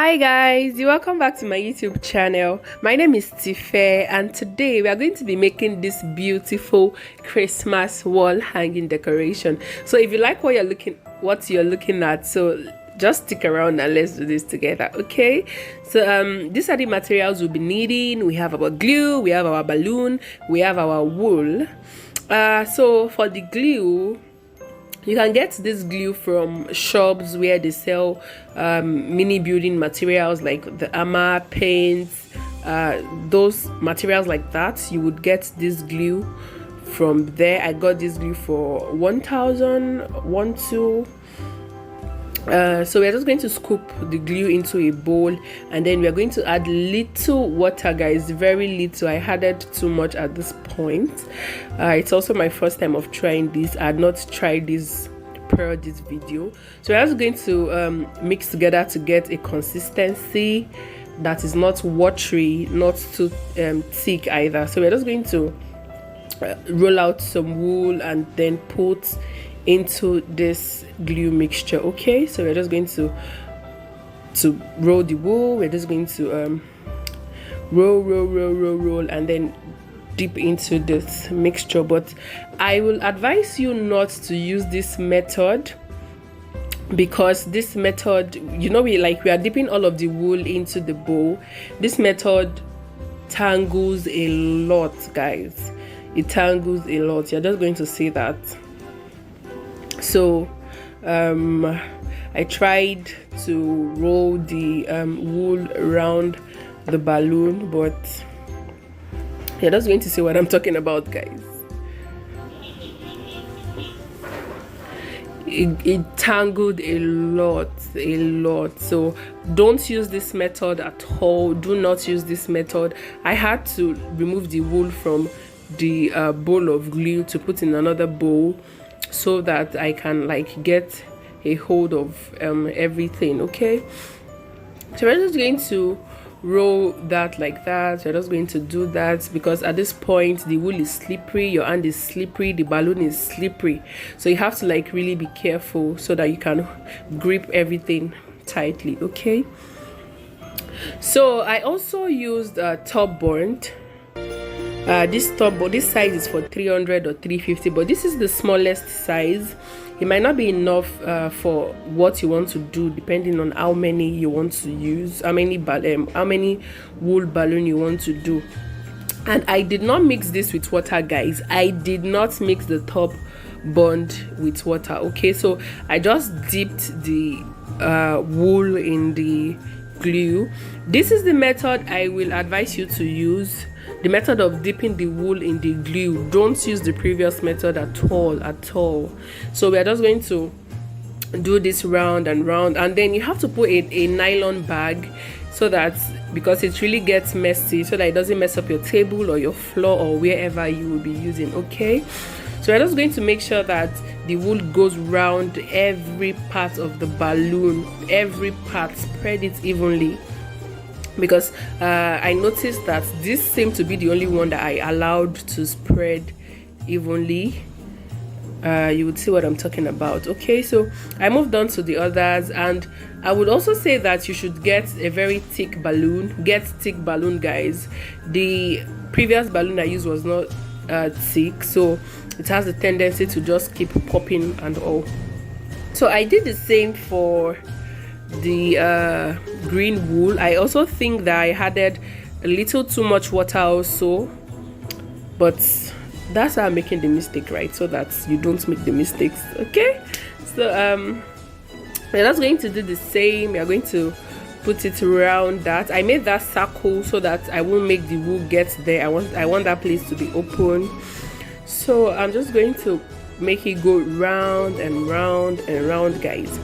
Hi guys, you welcome back to my YouTube channel. My name is Tife and today we are going to be making this beautiful Christmas wall hanging decoration. So if you like what you're looking at, so just stick around and let's do this together, okay? So these are the materials we'll be needing. We have our glue, we have our balloon, we have our wool. So for the glue, you can get this glue from shops where they sell mini building materials like the armor, paints, those materials like that. You would get this glue from there. I got this glue for 1,000, so we're just going to scoop the glue into a bowl and then we're going to add little water, guys, very little. I added too much at this point. It's also my first time of trying this. I had not tried this prior this video, so we're just going to mix together to get a consistency that is not watery, not too thick either. So we're just going to roll out some wool and then put into this glue mixture. Okay, so we're just going to roll the wool. We're just going to roll and then dip into this mixture. But I will advise you not to use this method, because this method, you know, we are dipping all of the wool into the bowl. This method tangles a lot, guys. It tangles a lot. You're just going to see that. So I tried to roll the wool around the balloon, but you're just going to see what I'm talking about, guys. It tangled a lot. So don't use this method at all. Do not use this method. I had to remove the wool from the bowl of glue to put in another bowl so that I can get a hold of everything. Okay, so we're just going to roll that like that. We're just going to do that because at this point the wool is slippery, your hand is slippery, the balloon is slippery, so you have to really be careful so that you can grip everything tightly. Okay, so I also used top bond. This size is for 300 or 350, but this is the smallest size. It might not be enough for what you want to do, depending on how many you want to use, how many wool balloon you want to do. And I did not mix this with water, guys. I did not mix the top bond with water. Okay, so I just dipped the wool in the glue. This is the method I will advise you to use, the method of dipping the wool in the glue. Don't use the previous method at all. So we are just going to do this round and round, and then you have to put a nylon bag so that, because it really gets messy, so that it doesn't mess up your table or your floor or wherever you will be using. Okay, so we're just going to make sure that the wool goes round every part of the balloon, every part. Spread it evenly, because I noticed that this seemed to be the only one that I allowed to spread evenly. You would see what I'm talking about. Okay, so I moved on to the others, and I would also say that you should get a very thick balloon. Get thick balloon, guys. The previous balloon I used was not thick, so it has a tendency to just keep popping and all. So I did the same for the green wool. I also think that I added a little too much water also, but that's how I'm making the mistake, right? So that you don't make the mistakes. Okay, so we're just going to do the same. We're going to put it around that. I made that circle so that I won't make the wool get there. I want that place to be open, so I'm just going to make it go round and round and round, guys.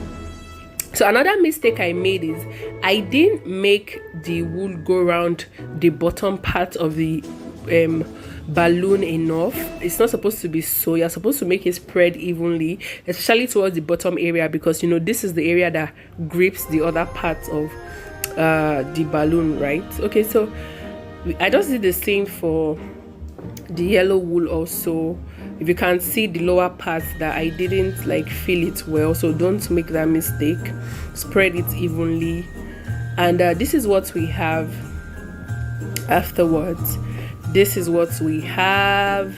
So another mistake I made is I didn't make the wool go around the bottom part of the balloon enough. It's not supposed to be so. You're supposed to make it spread evenly, especially towards the bottom area, because you know this is the area that grips the other parts of the balloon, right? Okay, so I just did the same for the yellow wool also. If you can see the lower parts that I didn't feel it well, so don't make that mistake. Spread it evenly And this is what we have afterwards. This is what we have.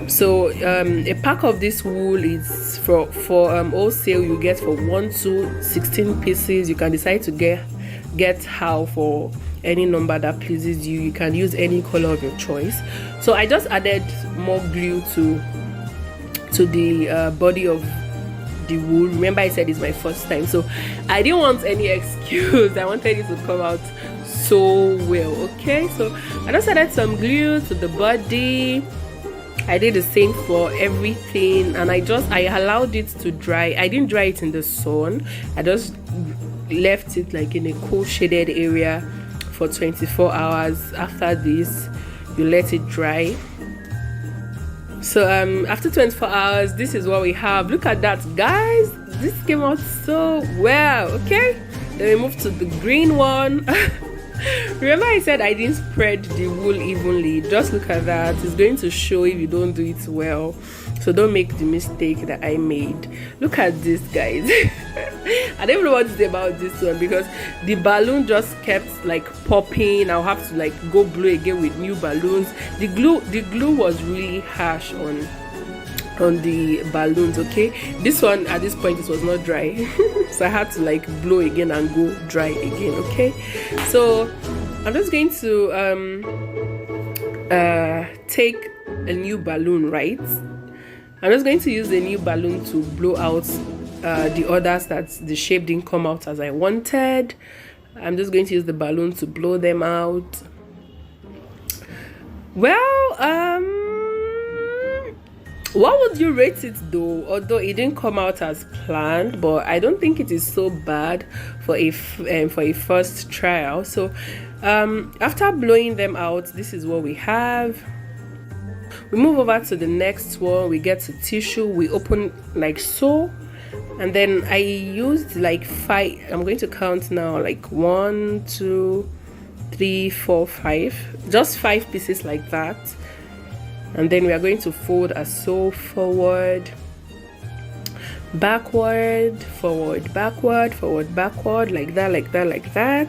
So a pack of this wool is for wholesale. You get for 1 to 16 pieces. You can decide to get how for any number that pleases you. You can use any color of your choice. So I just added more glue to the body of the wool. Remember, I said it's my first time, so I didn't want any excuse. I wanted it to come out so well. Okay, so I just added some glue to the body. I did the same for everything, and I allowed it to dry. I didn't dry it in the sun. I just left it like in a cool shaded area for 24 hours. After this, you let it dry. So after 24 hours, this is what we have. Look at that, guys. This came out so well. Okay, then we move to the green one. Remember I said I didn't spread the wool evenly. Just look at that. It's going to show if you don't do it well, so don't make the mistake that I made. Look at this, guys. I don't even know what to say about this one, because the balloon just kept like popping. I'll have to like go blow again with new balloons. The glue was really harsh on the balloons. Okay, this one at this point it was not dry, so I had to like blow again and go dry again. Okay, so I'm just going to take a new balloon, right? I'm just going to use the new balloon to blow out the others that the shape didn't come out as I wanted. I'm just going to use the balloon to blow them out. Well, what would you rate it though? Although it didn't come out as planned, but I don't think it is so bad for a first trial. So after blowing them out, this is what we have. We move over to the next one. We get to tissue. We open like so, and then I used like 5. I'm going to count now, like 1, 2, 3, 4, 5, just 5 pieces like that. And then we are going to fold a sew forward, backward, forward, backward, forward, backward, like that, like that, like that.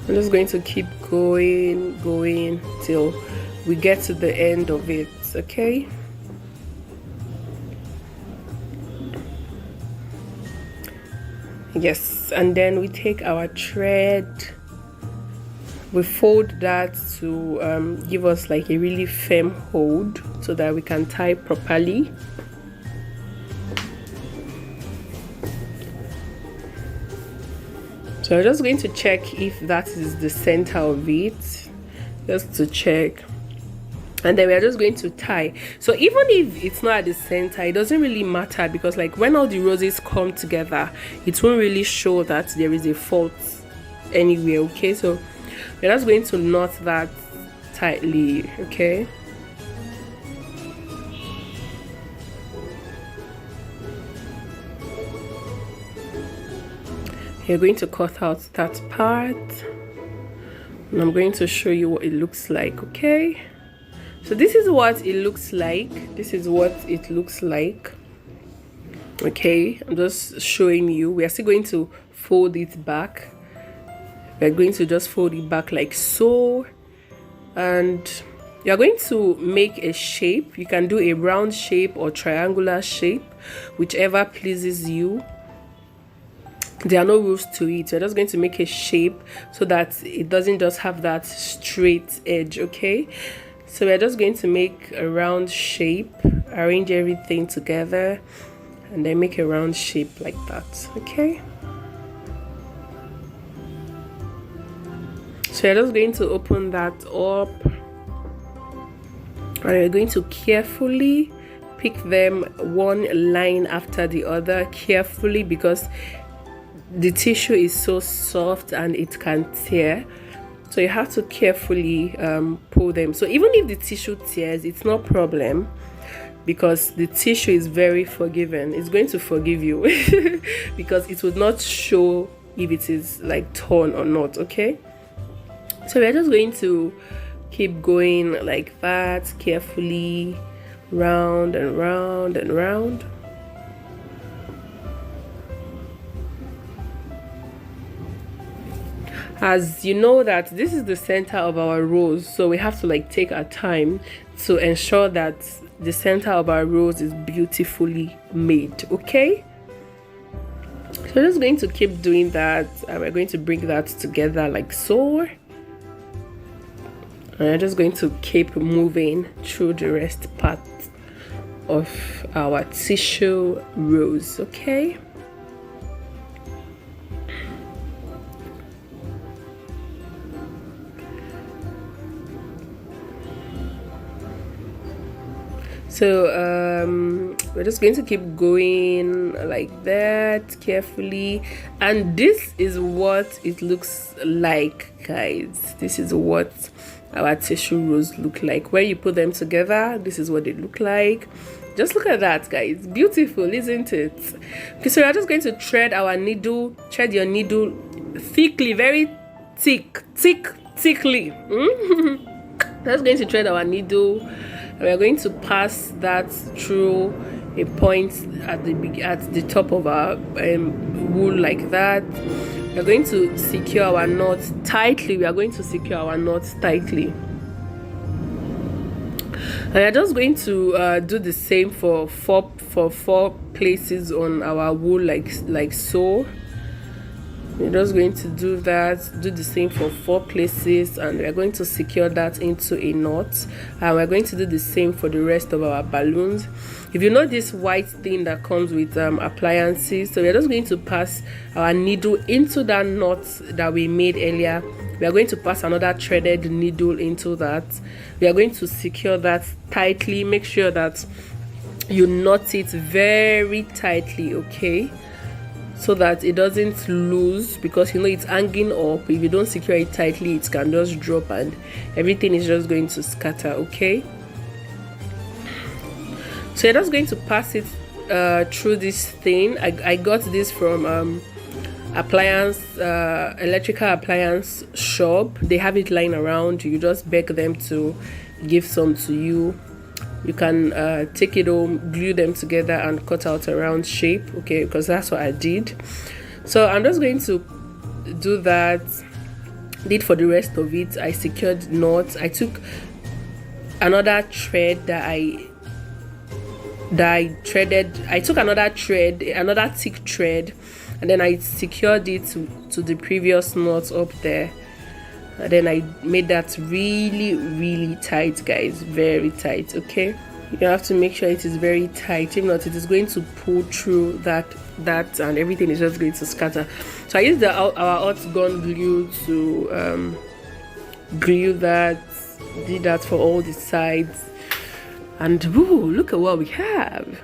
I'm just going to keep going till we get to the end of it. Okay, yes, and then we take our thread, we fold that to give us like a really firm hold so that we can tie properly. So I'm just going to check if that is the center of it, just to check, and then we are just going to tie. So even if it's not at the center, it doesn't really matter, because like when all the roses come together, it won't really show that there is a fault anywhere. Okay, so we're just going to knot that tightly. Okay, you're going to cut out that part, and I'm going to show you what it looks like. Okay, so this is what it looks like. This is what it looks like. Okay, I'm just showing you. We are still going to fold it back. We're going to just fold it back like so, and you're going to make a shape. You can do a round shape or triangular shape, whichever pleases you. There are no rules to it. You're just going to make a shape so that it doesn't just have that straight edge. Okay, so we're just going to make a round shape, arrange everything together, and then make a round shape like that. Okay, so you're just going to open that up, and you're going to carefully pick them one line after the other, carefully, because the tissue is so soft and it can tear. So you have to carefully pull them. So even if the tissue tears, it's no problem, because the tissue is very forgiving. It's going to forgive you because it would not show if it is like torn or not. Okay, so we're just going to keep going like that, carefully, round and round and round. As you know that this is the center of our rose, so we have to like take our time to ensure that the center of our rose is beautifully made. Okay, so we're just going to keep doing that, and we're going to bring that together like so, and I'm just going to keep moving through the rest part of our tissue rose. Okay, so we're just going to keep going like that carefully, and this is what it looks like, guys. This is what our tissue rose look like when you put them together. This is what they look like. Just look at that, guys. Beautiful, isn't it? Okay, so we're just going to thread our needle. Thread your needle thickly, very thickly. Just going to thread our needle. We're going to pass that through a point at the top of our wool like that. We're going to secure our knots tightly. We are going to secure our knots tightly. And we're just going to do the same for four places on our wool like so. We're just going to do the same for 4 places, and we're going to secure that into a knot, and we're going to do the same for the rest of our balloons. If you know this white thing that comes with appliances, so we're just going to pass our needle into that knot that we made earlier. We are going to pass another threaded needle into that. We are going to secure that tightly. Make sure that you knot it very tightly, okay, so that it doesn't lose, because you know it's hanging up. If you don't secure it tightly, it can just drop and everything is just going to scatter. Okay, so you're just going to pass it through this thing. I got this from electrical appliance shop. They have it lying around. You just beg them to give some to you. You can take it home, glue them together and cut out a round shape, okay, because that's what I did. So I'm just going to do that. Did for the rest of it. I secured knots. I took another thread that I threaded. I took another thick thread, and then I secured it to the previous knot up there. And then I made that really tight, guys, very tight. Okay, you have to make sure it is very tight. If not, it is going to pull through that and everything is just going to scatter. So I used our hot gun glue to glue that. Did that for all the sides, and woo, look at what we have.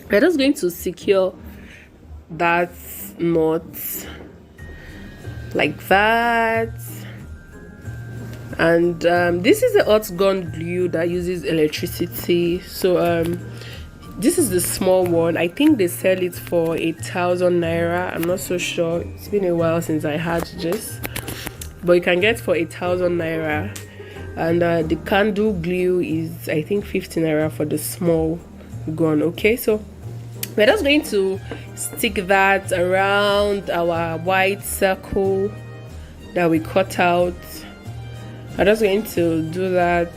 We're just going to secure that knot like that. And this is a hot gun glue that uses electricity. So this is the small one. I think they sell it for 1,000 naira. I'm not so sure, it's been a while since I had this, but you can get for 1,000 naira. And the candle glue is, I think, 50 naira for the small gun. Okay, so we're just going to stick that around our white circle that we cut out. I'm just going to do that.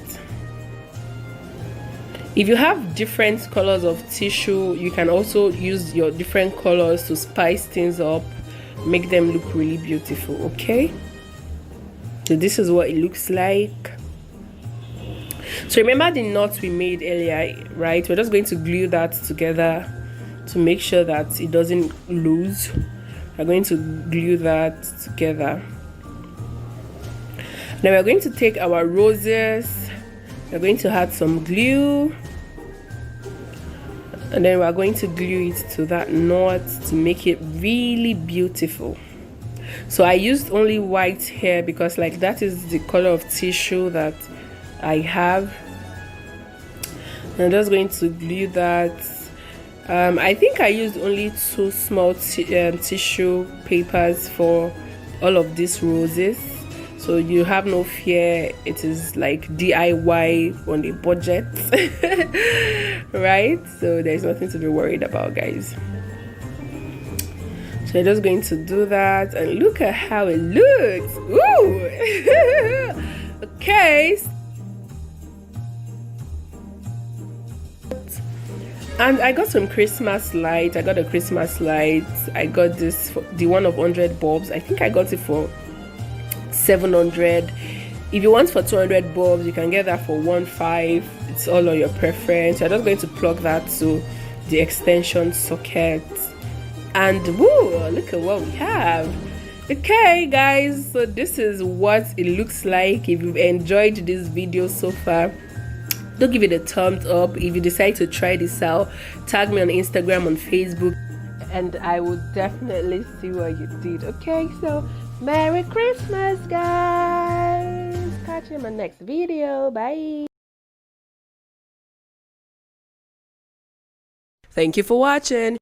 If you have different colors of tissue, you can also use your different colors to spice things up, make them look really beautiful. Okay, so this is what it looks like. So remember the knots we made earlier, right? We're just going to glue that together to make sure that it doesn't lose. We're going to glue that together. Now we're going to take our roses, we're going to add some glue, and then we're going to glue it to that knot to make it really beautiful. So I used only white here because like that is the color of tissue that I have. I'm just going to glue that. I think I used only 2 small tissue papers for all of these roses, so you have no fear. It is like DIY on a budget. Right? So there's nothing to be worried about, guys. So you're just going to do that, and look at how it looks. Ooh. Okay. And I got some Christmas lights. I got a Christmas light. I got this for the one of 100 bulbs. I think I got it for 700. If you want for 200 bulbs, you can get that for 1.5. It's all on your preference. You're just going to plug that to the extension socket. And woo, look at what we have. Okay guys, so this is what it looks like. If you've enjoyed this video so far, do give it a thumbs up. If you decide to try this out, tag me on Instagram, on Facebook, and I will definitely see what you did. Okay, so Merry Christmas guys. Catch you in my next video. Bye. Thank you for watching.